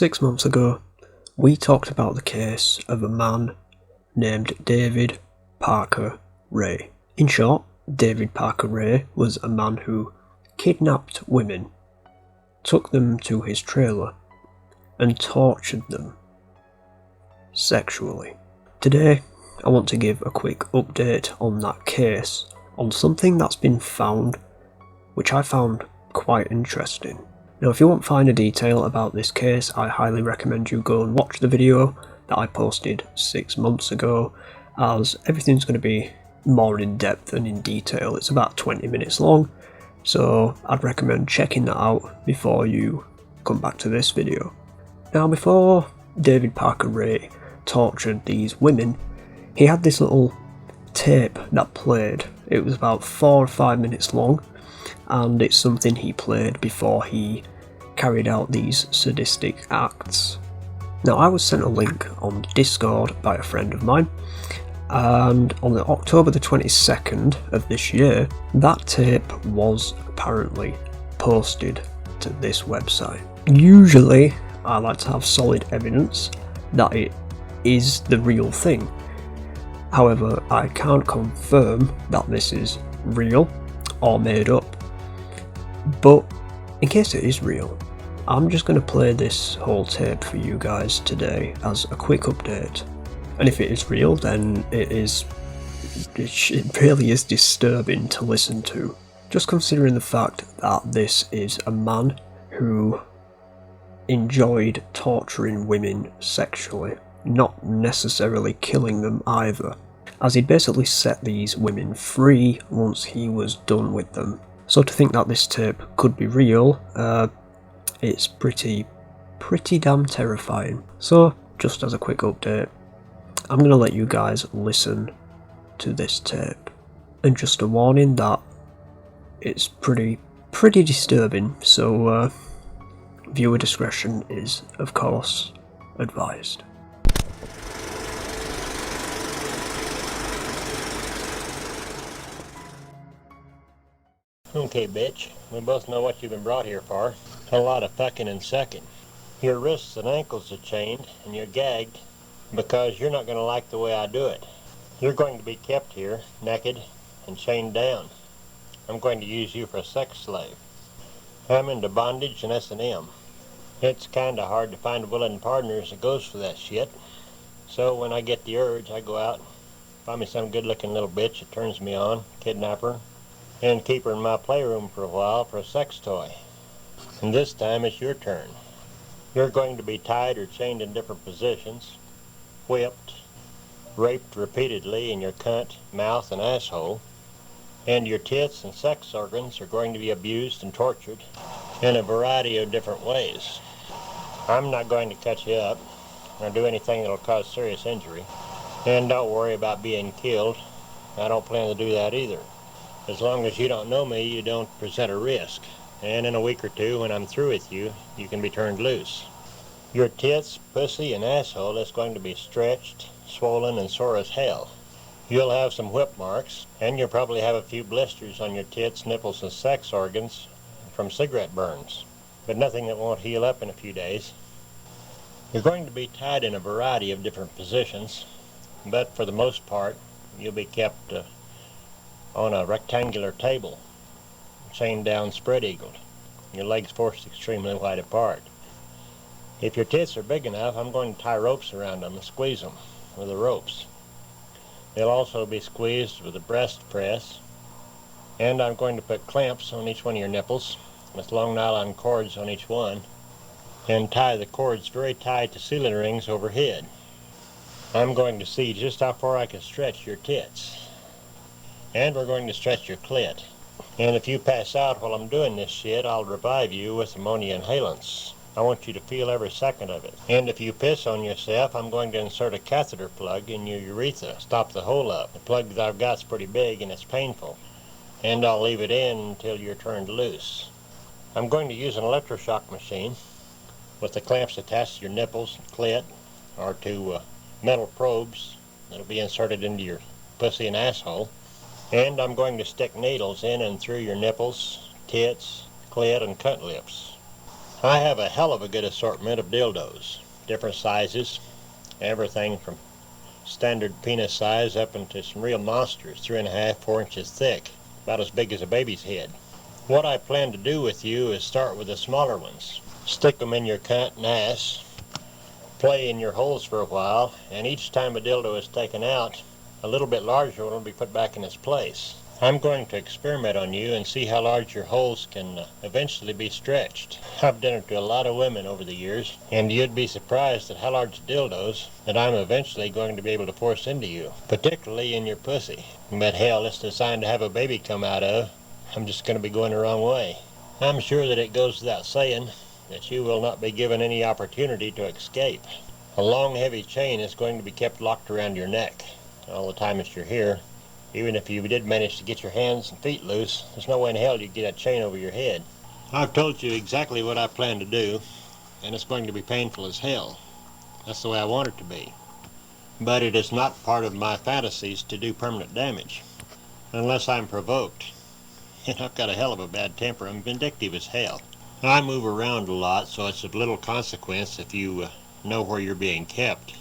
6 months ago, we talked about the case of a man named David Parker Ray. In short, David Parker Ray was a man who kidnapped women, took them to his trailer, and tortured them sexually. Today, I want to give a quick update on that case, on something that's been found, which I found quite interesting. Now, if you want finer detail about this case, I highly recommend you go and watch the video that I posted 6 months ago, as everything's going to be more in depth and in detail. It's about 20 minutes long, so I'd recommend checking that out before you come back to this video. Now, before David Parker Ray tortured these women, he had this little tape that played. It was about 4 or 5 minutes long, and it's something he played before he carried out these sadistic acts. Now, I was sent a link on Discord by a friend of mine, and on October the 22nd of this year, that tape was apparently posted to this website. Usually, I like to have solid evidence that it is the real thing. However, I can't confirm that this is real or made up. But in case it is real, I'm just going to play this whole tape for you guys today as a quick update. And if it is real, then it really is disturbing to listen to. Just considering the fact that this is a man who enjoyed torturing women sexually, not necessarily killing them either, as he basically set these women free once he was done with them. So to think that this tape could be real, it's pretty damn terrifying. So, just as a quick update, I'm going to let you guys listen to this tape. And just a warning that it's pretty disturbing, so viewer discretion is, of course, advised. Okay, bitch, we both know what you've been brought here for. A lot of fucking and sucking. Your wrists and ankles are chained, and you're gagged because you're not going to like the way I do it. You're going to be kept here, naked and chained down. I'm going to use you for a sex slave. I'm into bondage and S&M. It's kinda hard to find willing partners that goes for that shit. So when I get the urge, I go out, find me some good-looking little bitch that turns me on, kidnap her, and keep her in my playroom for a while for a sex toy. And this time it's your turn. You're going to be tied or chained in different positions, whipped, raped repeatedly in your cunt, mouth, and asshole, and your tits and sex organs are going to be abused and tortured in a variety of different ways. I'm not going to cut you up or do anything that'll cause serious injury, and don't worry about being killed. I don't plan to do that either. As long as you don't know me, you don't present a risk. And in a week or two, when I'm through with you, you can be turned loose. Your tits, pussy, and asshole is going to be stretched, swollen, and sore as hell. You'll have some whip marks, and you'll probably have a few blisters on your tits, nipples, and sex organs from cigarette burns, but nothing that won't heal up in a few days. You're going to be tied in a variety of different positions, but for the most part, you'll be kept on a rectangular table, chained down, spread-eagled, your legs forced extremely wide apart. If your tits are big enough, I'm going to tie ropes around them and squeeze them with the ropes. They'll also be squeezed with a breast press, and I'm going to put clamps on each one of your nipples with long nylon cords on each one, and tie the cords very tight to ceiling rings overhead. I'm going to see just how far I can stretch your tits. And we're going to stretch your clit. And if you pass out while I'm doing this shit, I'll revive you with ammonia inhalants. I want you to feel every second of it. And if you piss on yourself, I'm going to insert a catheter plug in your urethra. Stop the hole up. The plug that I've got's pretty big and it's painful. And I'll leave it in until you're turned loose. I'm going to use an electroshock machine with the clamps attached to your nipples and clit, or to metal probes that'll be inserted into your pussy and asshole. And I'm going to stick needles in and through your nipples, tits, clit, and cunt lips. I have a hell of a good assortment of dildos, different sizes, everything from standard penis size up into some real monsters, 3.5, 4 inches thick, about as big as a baby's head. What I plan to do with you is start with the smaller ones. Stick them in your cunt and ass, play in your holes for a while, and each time a dildo is taken out, a little bit larger one will be put back in its place. I'm going to experiment on you and see how large your holes can eventually be stretched. I've done it to a lot of women over the years, and you'd be surprised at how large dildos that I'm eventually going to be able to force into you, particularly in your pussy. But hell, it's designed to have a baby come out of. I'm just going to be going the wrong way. I'm sure that it goes without saying that you will not be given any opportunity to escape. A long, heavy chain is going to be kept locked around your neck all the time that you're here. Even if you did manage to get your hands and feet loose, there's no way in hell you'd get that chain over your head. I've told you exactly what I plan to do, and it's going to be painful as hell. That's the way I want it to be. But it is not part of my fantasies to do permanent damage, unless I'm provoked. And I've got a hell of a bad temper. I'm vindictive as hell. I move around a lot, so it's of little consequence if you know where you're being kept.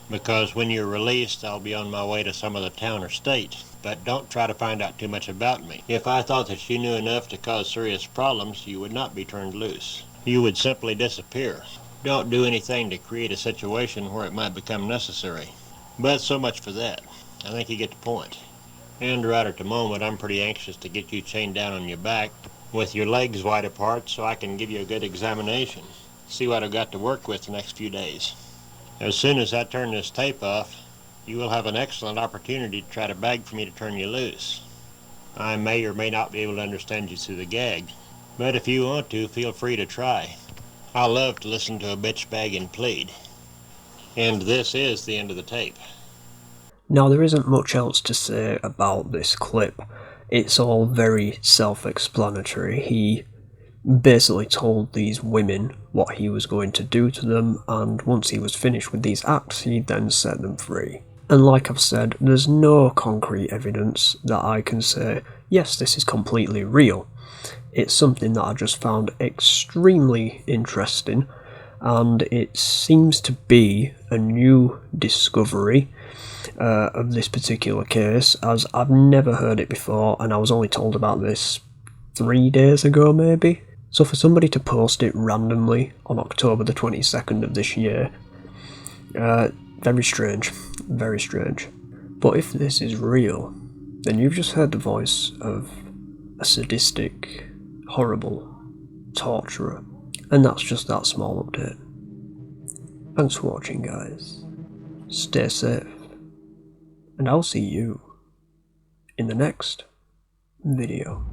Because when you're released, I'll be on my way to some other town or state. But don't try to find out too much about me. If I thought that you knew enough to cause serious problems, you would not be turned loose. You would simply disappear. Don't do anything to create a situation where it might become necessary. But so much for that. I think you get the point. And right at the moment, I'm pretty anxious to get you chained down on your back with your legs wide apart so I can give you a good examination. See what I've got to work with the next few days. As soon as I turn this tape off, you will have an excellent opportunity to try to beg for me to turn you loose. I may or may not be able to understand you through the gag, but if you want to, feel free to try. I love to listen to a bitch beg and plead. And this is the end of the tape. Now, there isn't much else to say about this clip. It's all very self-explanatory. He basically told these women what he was going to do to them, and once he was finished with these acts, he then set them free. And like I've said, there's no concrete evidence that I can say, yes, this is completely real. It's something that I just found extremely interesting, and it seems to be a new discovery of this particular case, as I've never heard it before, and I was only told about this 3 days ago maybe. So for somebody to post it randomly on October the 22nd of this year, very strange, very strange. But if this is real, then you've just heard the voice of a sadistic, horrible torturer, and that's just that small update. Thanks for watching, guys. Stay safe, and I'll see you in the next video.